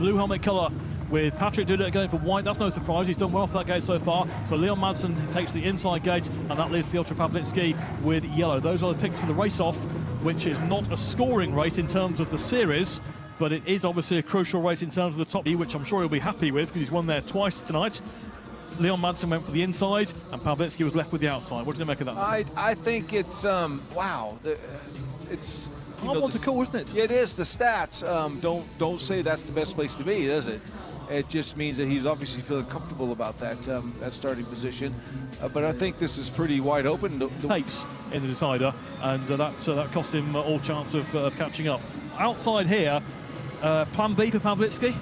blue helmet colour, with Patrick Dudek going for white. That's no surprise, he's done well off that gate so far. So Leon Madsen takes the inside gate, and that leaves Piotr Pawlicki with yellow. Those are the picks for the race-off, which is not a scoring race in terms of the series, but it is obviously a crucial race in terms of the top, which I'm sure he'll be happy with, because he's won there twice tonight. Leon Madsen went for the inside, and Pawlicki was left with the outside. What do you make of that? I think it's, wow. It's hard one to call, isn't it? Yeah, it is. The stats don't say that's the best place to be, does it? It just means that he's obviously feeling comfortable about that that starting position. But I think this is pretty wide open. Pace in the decider, and that cost him all chance of catching up. Outside here, plan B for Pawlicki?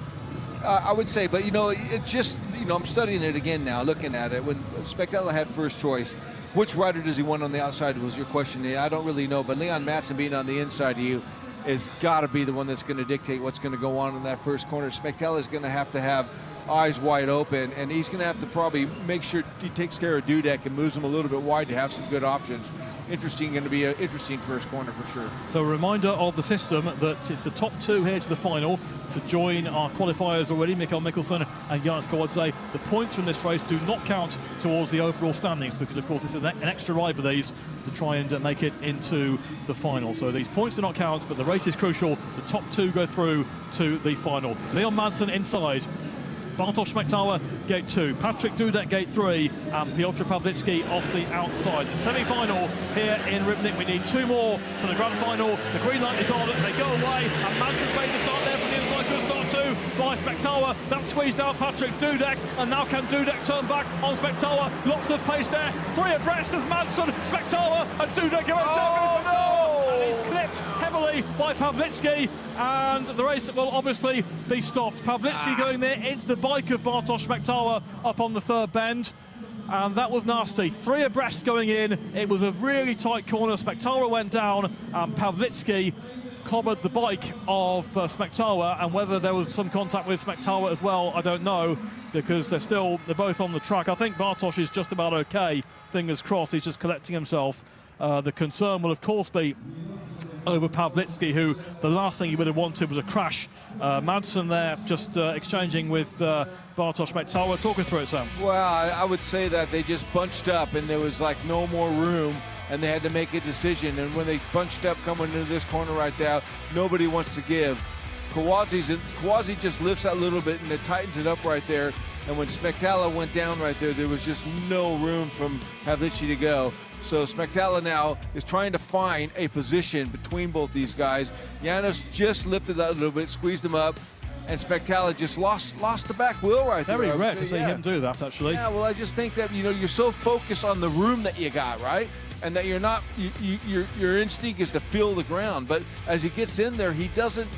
I would say, but it just, I'm studying it again now, looking at it. When Specktaler had first choice, which rider does he want on the outside was your question. I don't really know, but Leon Madsen being on the inside of you is got to be the one that's going to dictate what's going to go on in that first corner. Specktaler is going to have eyes wide open, and he's going to have to probably make sure he takes care of Dudek and moves him a little bit wide to have some good options. Going to be an interesting first corner for sure. So a reminder of the system that it's the top two here to the final to join our qualifiers already, Mickelson and Janis Kawadze. The points from this race do not count towards the overall standings, because of course this is an extra ride for these to try and make it into the final. So these points do not count, but the race is crucial. The top two go through to the final. Leon Madsen inside, Bartosz Specktaler gate 2, Patrick Dudek gate 3, and Piotr Pawlicki off the outside. The semi-final here in Rybnik. We need 2 more for the grand final. The green light is on, they go away, and Madsen's made the start there from the inside. Good start too by Specktaler. That squeezed out Patrick Dudek, and now can Dudek turn back on Specktaler? Lots of pace there. 3 abreast as Madsen, Specktaler, and Dudek going down. No! And he's clipped heavily by Pawlicki, and the race will obviously be stopped. Pawlicki going there into the bike of Bartosz Specktaler up on the third bend, and that was nasty. 3 abreast going in. It was a really tight corner. Specktaler went down, and Pawlicki clobbered the bike of Specktaler, and whether there was some contact with Specktaler as well, I don't know, because they're both on the track. I think Bartosz is just about okay, fingers crossed. He's just collecting himself. The concern will of course be over Pawlicki, who the last thing he would have wanted was a crash. Madsen there just exchanging with Bartosz Specktaler. Talk us through it, Sam. Well, I would say that they just bunched up, and there was like no more room, and they had to make a decision. And when they bunched up coming into this corner right now, nobody wants to give. Kawadze just lifts that little bit, and it tightens it up right there. And when Specktaler went down right there, there was just no room from Pawlicki to go. So Specktaler now is trying to find a position between both these guys. Janis just lifted that a little bit, squeezed him up, and Specktaler just lost the back wheel right there. Very rare to see him do that, actually. Yeah, well, I just think that you're so focused on the room that you got, right? And that you're not, your instinct is to feel the ground. But as he gets in there, he doesn't.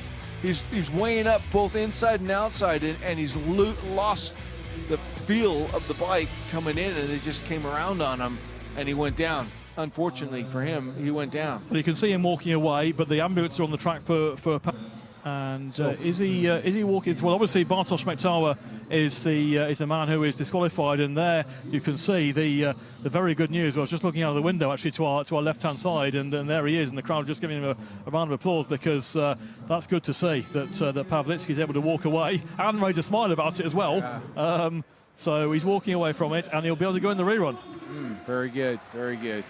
He's weighing up both inside and outside, and he's lost the feel of the bike coming in, and it just came around on him. And he went down. Unfortunately for him, he went down. Well, you can see him walking away, but the ambulance are on the track for and is he walking? Well, obviously Bartosz Specktaler is the man who is disqualified, and there you can see the very good news. I was just looking out of the window actually to our left-hand side, and there he is, and the crowd just giving him a round of applause, because that's good to see that Pawlicki is able to walk away and raise a smile about it as well. Yeah. So he's walking away from it, and he'll be able to go in the rerun. Very good, very good.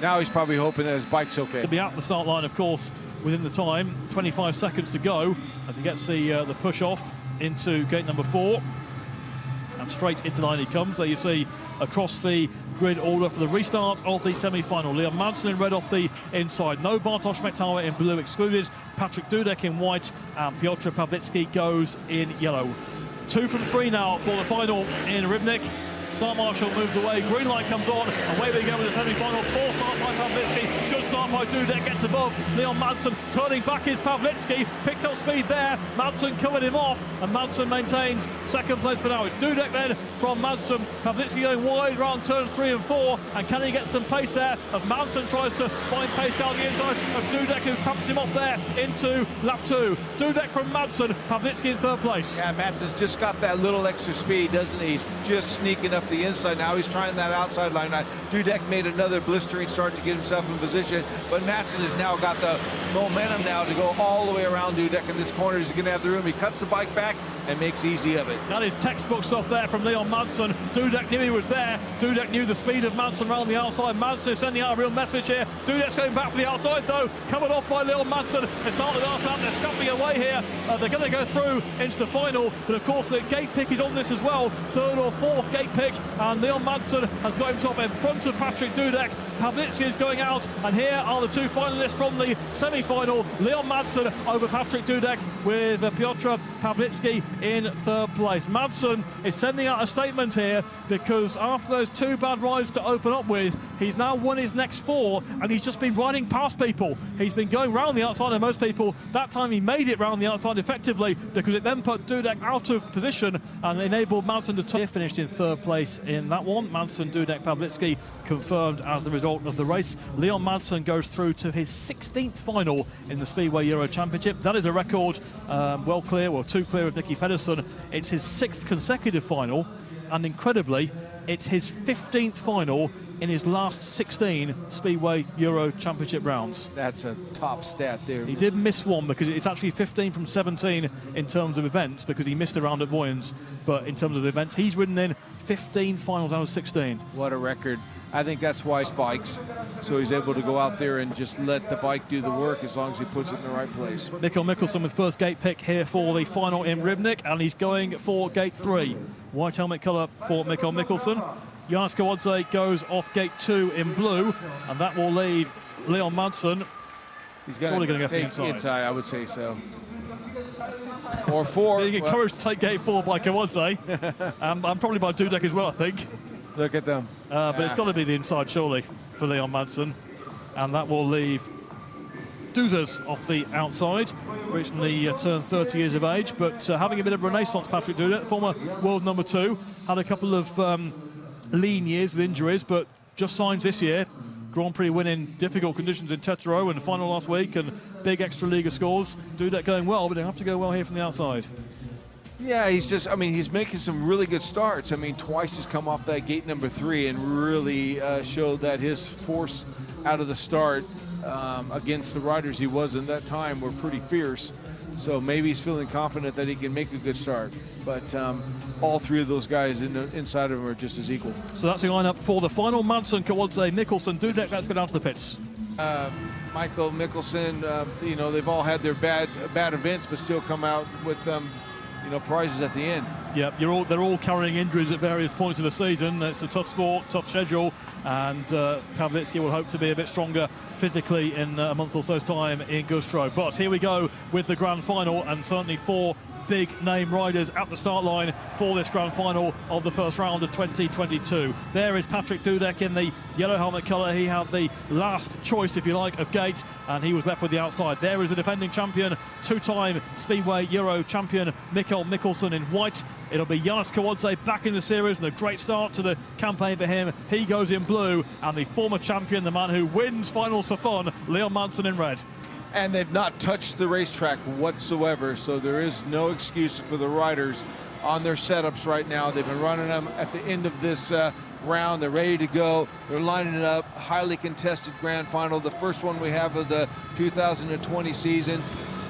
Now he's probably hoping that his bike's okay. He'll be out the start line, of course, within the time. 25 seconds to go as he gets the push off into gate number 4. And straight into line he comes. There you see across the grid order for the restart of the semi-final. Leon Madsen in red off the inside. No Bartosz Specktaler in blue excluded. Patrick Dudek in white, and Piotr Pawlicki goes in yellow. 2 from 3 now for the final in Rybnik. Start marshal moves away, green light comes on, and away they go with the semi-final. 4 start by Pawlicki, good start by Dudek, gets above Leon Madsen, turning back is Pawlicki, picked up speed there, Madsen covered him off, and Madsen maintains second place for now. It's Dudek then from Madsen, Pawlicki going wide round turns 3 and 4, and can he get some pace there as Madsen tries to find pace down the inside of Dudek, who taps him off there into lap 2. Dudek from Madsen, Pawlicki in third place. Yeah, Madsen's just got that little extra speed, doesn't he? He's just sneaking up the inside now. He's trying that outside line. Dudek made another blistering start to get himself in position, but Madsen has now got the momentum now to go all the way around Dudek in this corner. He's going to have the room. He cuts the bike back and makes easy of it. That is textbook stuff there from Leon Madsen. Dudek knew he was there. Dudek knew the speed of Madsen around the outside. Madsen is sending out a real message here. Dudek's going back for the outside though, covered off by Leon Madsen. They start the last lap, they're scuffing away here. They're going to go through into the final, but of course the gate pick is on this as well. Third or fourth gate pick, and Leon Madsen has got himself in front of Patrick Dudek. Pawlicki is going out, and here are the two finalists from the semi-final. Leon Madsen over Patrick Dudek, with Piotr Pawlicki in third place. Madsen is sending out a statement here, because after those two bad rides to open up with, he's now won his next four, and he's just been riding past people. He's been going round the outside of most people. That time he made it round the outside effectively, because it then put Dudek out of position and enabled Madsen to finished in third place in that one. Madsen, Dudek, Pawlicki confirmed as the result of the race. Leon Madsen goes through to his 16th final in the Speedway Euro Championship. That is a record two clear of Nicky Pedersen. It's his 6th consecutive final, and incredibly, it's his 15th final in his last 16 Speedway Euro Championship rounds. That's a top stat there. He did miss one, because it's actually 15 from 17 in terms of events, because he missed a round at Voyens. But in terms of the events, he's ridden in 15 finals out of 16. What a record. I think that's why spikes. So he's able to go out there and just let the bike do the work as long as he puts it in the right place. Mickelson with first gate pick here for the final in Rybnik, and he's going for gate 3. White helmet colour for Mickelson. Janis Kawadze goes off gate 2 in blue, and that will leave Leon Madsen. He's going to go for the inside, I would say so. Or 4. Being encouraged to take gate 4 by Kawadze, and probably by Dudek as well, I think. Look at them. But it's got to be the inside, surely, for Leon Madsen. And that will leave Duzas off the outside, recently turned 30 years of age, but having a bit of renaissance, Patrick Dudek, former world number 2, had a couple of lean years with injuries, but just signs this year. Grand Prix win in difficult conditions in Tetero and the final last week, and big extra Liga scores. Dudek going well, but he'll have to go well here from the outside. Yeah, he's making some really good starts. I mean, twice he's come off that gate number 3 and really showed that his force out of the start against the riders he was in that time were pretty fierce. So maybe he's feeling confident that he can make a good start. But all 3 of those guys inside of him are just as equal. So that's the lineup for the final. Madsen, Kawadze, Nicholson, Dudek. Let's go down to the pits. Michael, Mickelson, they've all had their bad events, but still come out with prizes at the end. Yeah, they're all carrying injuries at various points of the season. It's a tough sport, tough schedule, and Pawlicki will hope to be a bit stronger physically in a month or so's time in Güstrow. But here we go with the grand final, and certainly 4 big name riders at the start line for this grand final of the first round of 2022. There is Patrick Dudek in the yellow helmet colour. He had the last choice, if you like, of gates, and he was left with the outside. There is the defending champion, 2-time Speedway Euro champion Mickelson in white. It'll be Janis Kawadze back in the series, and a great start to the campaign for him. He goes in blue, and the former champion, the man who wins finals for fun, Leon Madsen in red. And they've not touched the racetrack whatsoever, so there is no excuse for the riders on their setups right now. They've been running them at the end of this round. They're ready to go. They're lining it up. Highly contested grand final, the first one we have of the 2020 season.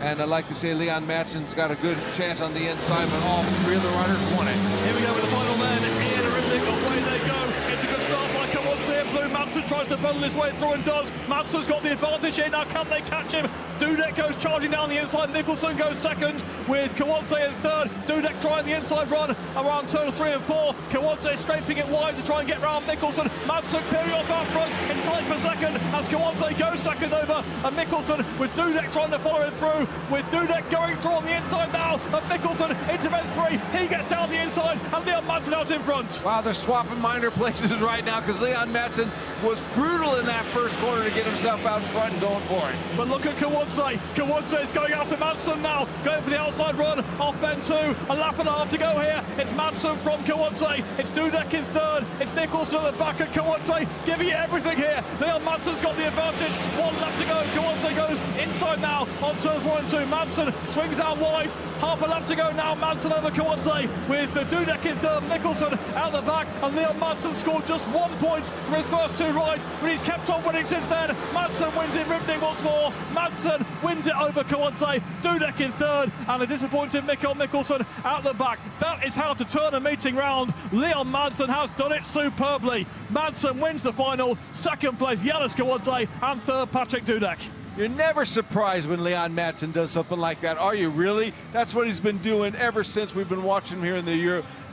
And I'd like to say Leon Madsen's got a good chance on the inside, but all 3 of the riders won it. Here we go with the final then. Ian Rybnik, away they go. It's a good start by Kawadze in blue. Madsen tries to bundle his way through and does. Madsen's got the advantage here. Now can they catch him? Dudek goes charging down the inside. Nicholson goes second with Kawadze in third. Dudek trying the inside run around turns 3 and 4. Kawadze scraping it wide to try and get round Nicholson. Madsen clearing off out front. It's tight for second as Kawadze goes second over and Nicholson, with Dudek trying to follow him through, with Dudek going through on the inside now of Nicholson into bend 3. He gets down the inside and Leon Madsen out in front. Wow, they're swapping minor places right now, because Leon Madsen was brutal in that first corner to get himself out in front and going for it. But look at Kawadze Kawadzes going after Madsen now, going for the outside run off bend 2. A lap and a half to go here. It's Madsen from Kawadze. It's Dudek in third. It's Nicholson at the back of Kawadze, giving it everything here. Leon Madsen's got the advantage. 1 lap to go. Kawadze goes inside now on turns 1 and 2. Madsen swings out wide. Half a lap to go now. Madsen over Kawadze with Dudek in third. Nicholson out the back, and Leon Madsen scored just 1 point for his first 2 rides, but he's kept on winning since then. Madsen wins in Rybnik once more. Madsen wins it over Kawadze. Dudek in third, and a disappointing Mickelson out the back. That is how to turn a meeting round. Leon Madsen has done it superbly. Madsen wins the final. Second place, Janis Kawadze, and third, Patrick Dudek. You're never surprised when Leon Madsen does something like that, are you really? That's what he's been doing ever since we've been watching him here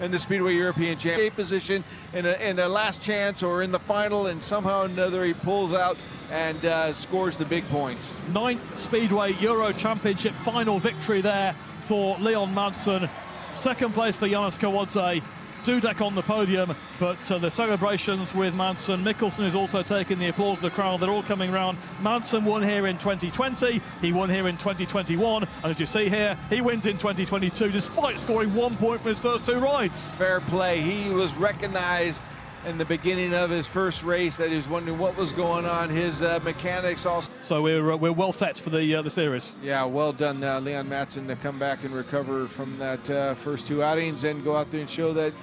in the Speedway European Championship position, in a last chance or in the final, and somehow or another he pulls out and scores the big points. 9th Speedway Euro Championship final victory there for Leon Madsen. Second place for Janis Kawadze. Dudek on the podium, but the celebrations with Madsen. Mickelson is also taking the applause of the crowd. They're all coming round. Madsen won here in 2020. He won here in 2021. And as you see here, he wins in 2022 despite scoring 1 point for his first 2 rides. Fair play. He was recognized in the beginning of his first race that he was wondering what was going on. His mechanics also. So we're well set for the series. Yeah, well done, Leon Madsen, to come back and recover from that first 2 outings and go out there and show that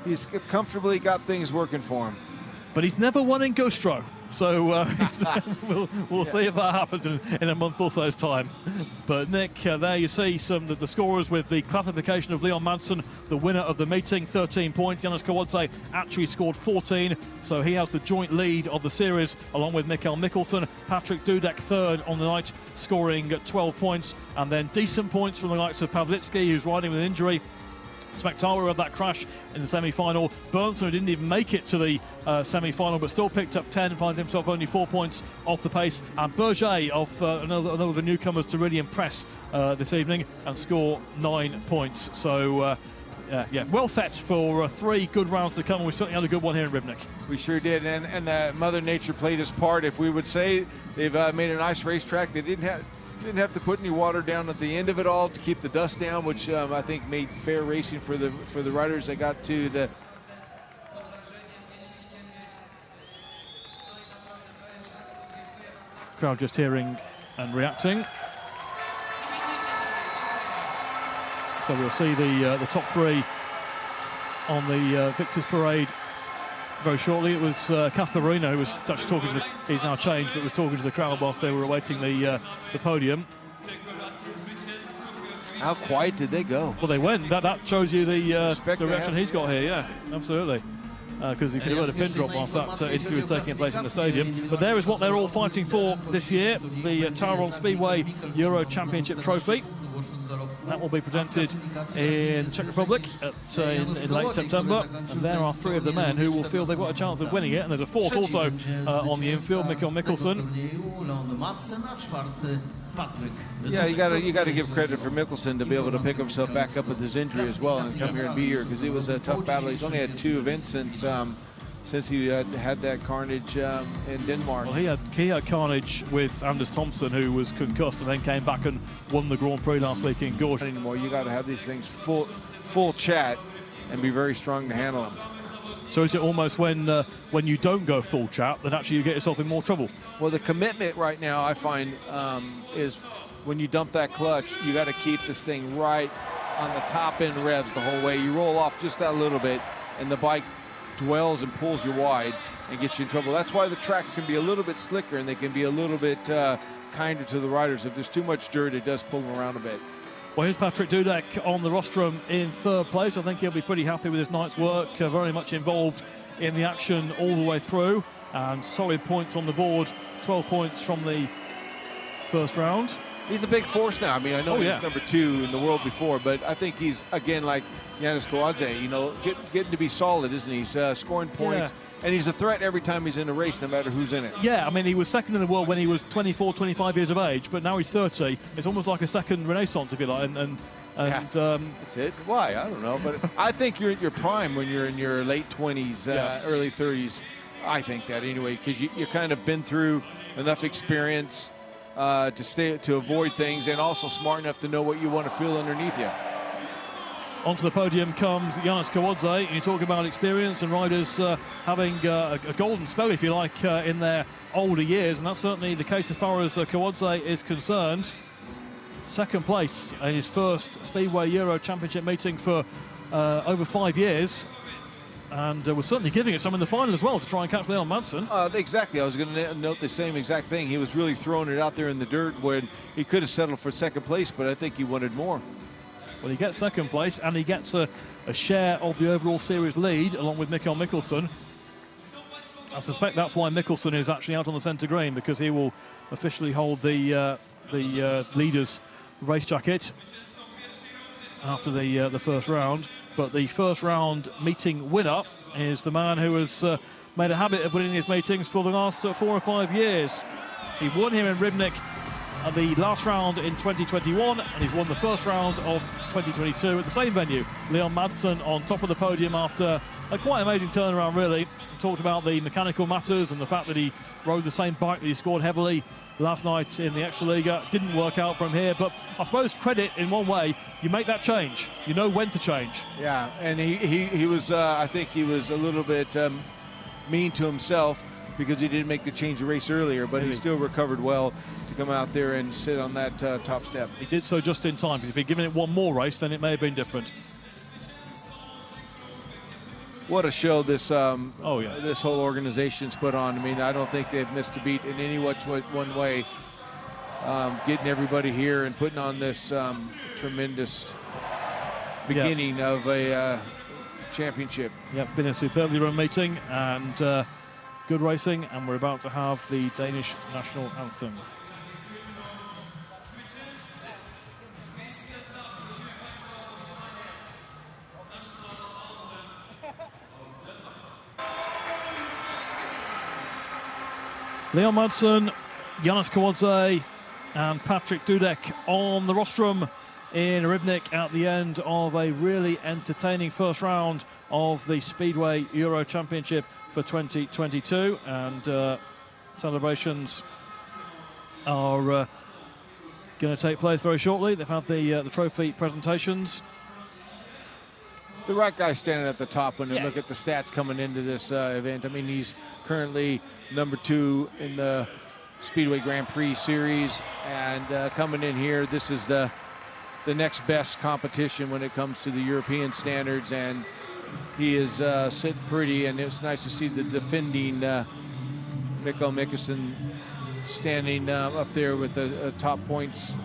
he's comfortably got things working for him. But he's never won in Gustro, so we'll see if that happens in a month or so's time. But Nick, there you see some of the scorers with the classification of Leon Madsen, the winner of the meeting, 13 points. Janis Kawadze actually scored 14, so he has the joint lead of the series along with Mickelson. Patrick Dudek third on the night, scoring 12 points, and then decent points from the likes of Pawlicki, who's riding with an injury. Smektara had that crash in the semi-final. Burnson, who didn't even make it to the semi-final, but still picked up 10, finds himself only 4 points off the pace. And Berger, of another of the newcomers to really impress this evening and score 9 points. So, yeah, well set for 3 good rounds to come. And we certainly had a good one here in Rybnik. We sure did, and Mother Nature played his part. If we would say they've made a nice racetrack, they didn't have to put any water down at the end of it all to keep the dust down, which I think made fair racing for the riders that got to the. Crowd just hearing and reacting. So we'll see the top 3 on the Victors Parade very shortly. It was Casper Marino who was actually talking to he's now changed, but was talking to the crowd whilst they were awaiting the podium. How quiet did they go? Well, they went. That shows you the direction he's got here. Yeah, absolutely. Because you could have heard a pin drop whilst that interview was taking place in the stadium. But there is what they're all fighting for this year, the Tyrol Speedway Euro Championship Trophy. That will be presented in the Czech Republic in late September. And there are 3 of the men who will feel they've got a chance of winning it. And there's a 4th also on the infield, Mickelson. Yeah, you got to give credit for Mickelson to be able to pick himself back up with his injury as well and come here and be here, because it was a tough battle. He's only had 2 events since he had that carnage in Denmark. Well, he had carnage with Anders Thompson, who was concussed and then came back and won the Grand Prix last week in Gorge. Anymore, you got to have these things full chat and be very strong to handle them. So is it almost when you don't go full chat that actually you get yourself in more trouble? Well, the commitment right now, I find, is when you dump that clutch, you got to keep this thing right on the top end revs the whole way. You roll off just that little bit, and the bike dwells and pulls you wide and gets you in trouble. That's why the tracks can be a little bit slicker and they can be a little bit kinder to the riders. If there's too much dirt, it does pull them around a bit. Well, here's Patrick Dudek on the rostrum in 3rd place. I think he'll be pretty happy with his night's work, very much involved in the action all the way through, and solid points on the board, 12 points from the first round. He's a big force now. I mean, I know he was number 2 in the world before, but I think he's, again, like Janis Kawadze, getting to be solid, isn't he? He's scoring points, and he's a threat every time he's in a race, no matter who's in it. Yeah, I mean, he was 2nd in the world when he was 24, 25 years of age, but now he's 30. It's almost like a second renaissance, if you like. That's it. Why? I don't know, but I think you're at your prime when you're in your late 20s, early 30s. I think that anyway, because you kind of been through enough experience to avoid things, and also smart enough to know what you want to feel underneath you. Onto the podium comes Janis Kawadze, and you talk about experience and riders having a golden spell, if you like, in their older years, and that's certainly the case as far as Kawadze is concerned. Second place in his first Speedway Euro Championship meeting for over 5 years, and was certainly giving it some in the final as well to try and catch Leon Madsen. Exactly, I was going to note the same exact thing. He was really throwing it out there in the dirt when he could have settled for second place, but I think he wanted more. Well, he gets second place, and he gets a share of the overall series lead along with Mickelson. I suspect that's why Mickelson is actually out on the centre green, because he will officially hold the leader's race jacket after the first round. But the first round meeting winner is the man who has made a habit of winning his meetings for the last 4 or 5 years. He won here in Rybnik at the last round in 2021, and he's won the first round of 2022 at the same venue. Leon Madsen on top of the podium after a quite amazing turnaround, really. Talked about the mechanical matters and the fact that he rode the same bike that he scored heavily last night in the Extraliga. Didn't work out from here, but I suppose credit in one way, you make that change. You know when to change. Yeah, and he was, I think he was a little bit mean to himself because he didn't make the change of race earlier, but he still recovered well to come out there and sit on that top step. He did so just in time, because if he'd given it one more race, then it may have been different. What a show this this whole organization's put on. I mean, I don't think they've missed a beat in any one way. Getting everybody here and putting on this tremendous beginning of a championship. Yeah, it's been a superbly run meeting and good racing, and we're about to have the Danish national anthem. Leon Madsen, Janis Kawadze and Patrick Dudek on the rostrum in Rybnik at the end of a really entertaining first round of the Speedway Euro Championship for 2022, and celebrations are going to take place very shortly. They've had the trophy presentations. The right guy standing at the top when you look at the stats coming into this event. I mean, he's currently number 2 in the Speedway Grand Prix series, and coming in here, this is the next best competition when it comes to the European standards, and he is sitting pretty, and it's nice to see the defending Mickelson standing up there with the top points.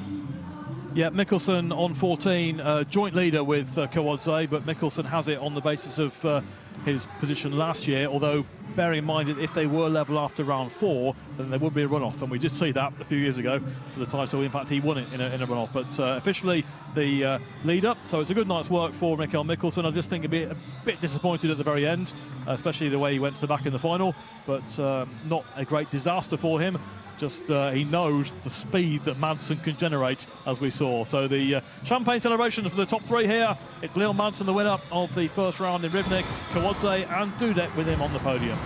Yeah, Mickelson on 14, joint leader with Kawadze, but Mickelson has it on the basis of his position last year, although bearing in mind that if they were level after round 4, then there would be a runoff, and we did see that a few years ago for the title. In fact, he won it in a runoff, but officially the leader. So it's a good night's work for Mickelson. I just think he'd be a bit disappointed at the very end, especially the way he went to the back in the final, but not a great disaster for him. Just he knows the speed that Madsen can generate, as we saw. So the champagne celebrations for the top 3 here. It's Leon Madsen, the winner of the first round in Rybnik, Kawadze and Dudek with him on the podium.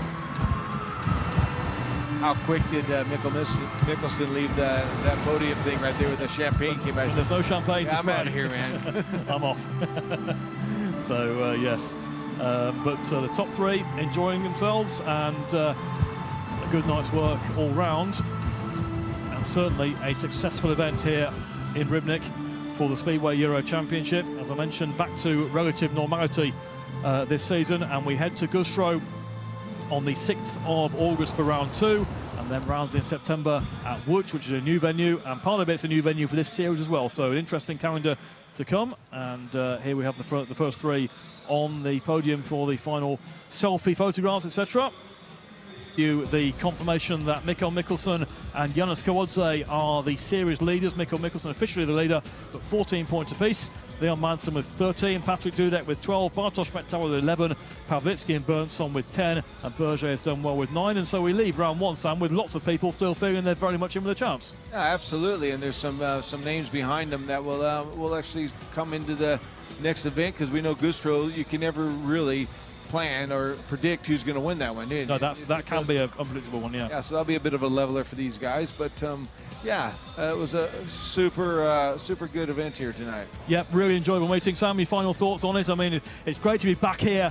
How quick did Mickelson leave that podium thing right there with the champagne came out? There's no champagne to I'm out of here, man. I'm off. So, yes. But the top 3 enjoying themselves, and a good night's work all round. And certainly a successful event here in Rybnik for the Speedway Euro Championship. As I mentioned, back to relative normality this season, and we head to Güstrow on the 6th of August for round 2, and then rounds in September at Łódź, which is a new venue, and part of it's a new venue for this series as well. So an interesting calendar to come, and here we have the first 3 on the podium for the final selfie photographs, etc. The confirmation that Mickelson and Janis Kawadze are the series leaders. Mickelson officially the leader, but 14 points apiece. Leon Madsen with 13, Patrick Dudek with 12, Bartosz Mettauer with 11, Pawlicki and Bernson with 10, and Berger has done well with 9. And so we leave round 1, Sam, with lots of people still feeling they're very much in with a chance. Yeah, absolutely, and there's some names behind them that will actually come into the next event, because we know Güstrow, you can never really plan or predict who's going to win that one. No, that can be an unpredictable one, yeah. Yeah, so that'll be a bit of a leveler for these guys, but Yeah, it was a super good event here tonight. Yep, really enjoyable meeting. Sam, your final thoughts on it? I mean, it's great to be back here